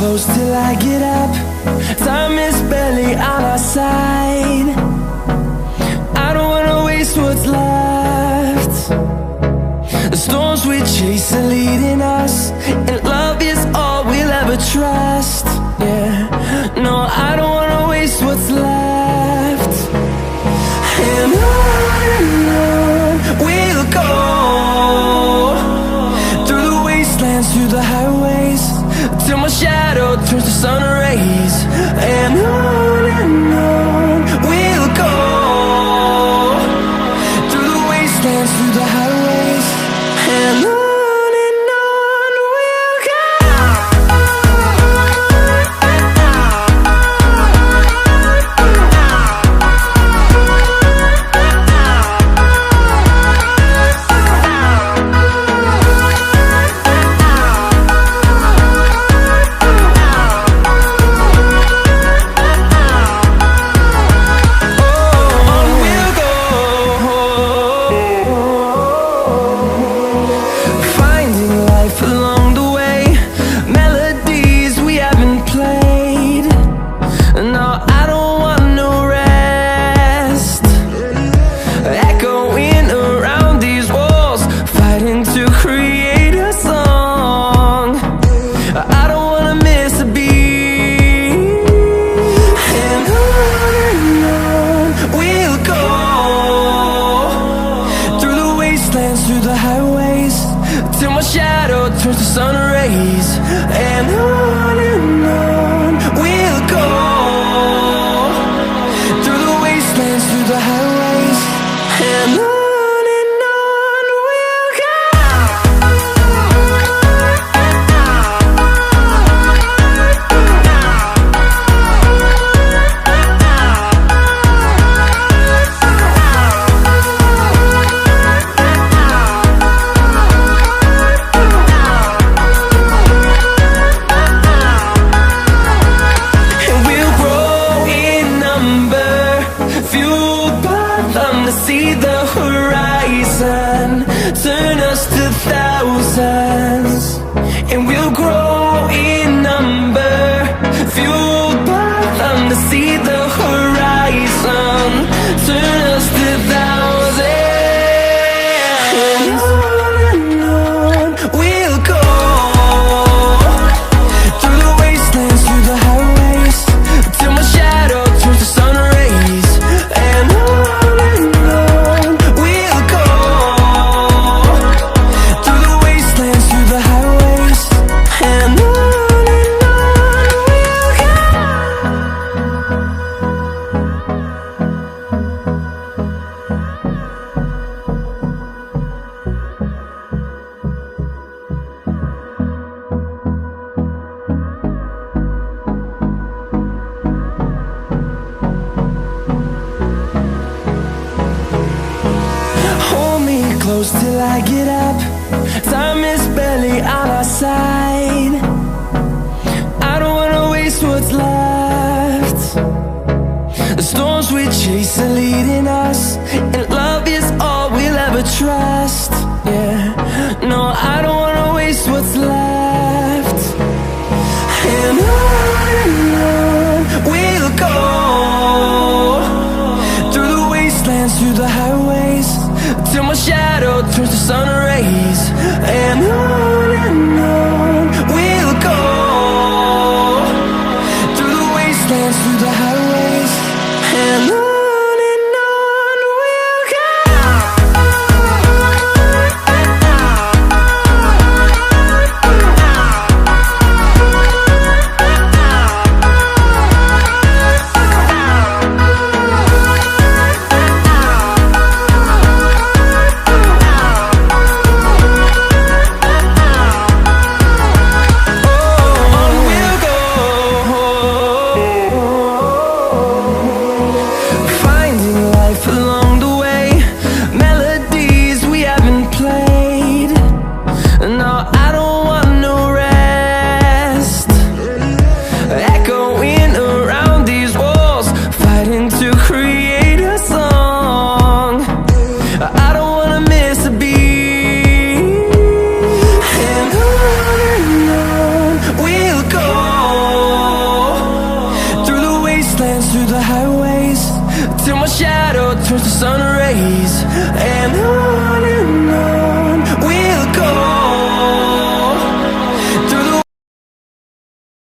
close till I get up. Time is barely on our side. I don't wanna waste what's left. The storms we chase are leading us, and love is all we'll ever trust. Yeah, no, I don't wanna waste what's left. And on we'll go, through the wastelands, through the highways, till my shadow turns to sun rays. And on we'll go, through the wastelands, through the highways, and on we'll go. Through the highways, till my shadow turns to sun rays. And on we'll go, through the wastelands, through the highways, and on we'll go. See the horizon turn us to thousands, and we'll grow in number, fueled by them. To see the horizon turn us to thousands, and on we'll go, through the wastelands, through the highways, till my shadow turns to sun rays. And close till I get up. Time is barely on our side. I don't wanna waste what's left. The storms we chase are leading us, and love is all we'll ever trust. Yeah, no, I don't wanna waste what's left. And on we'll go, through the wastelands, through the highways, till my shadow turns to sun rays. And on we'll go, through the wastelands, through the highways, and on we'll go. dance through the highways till my shadow turns to sun rays. And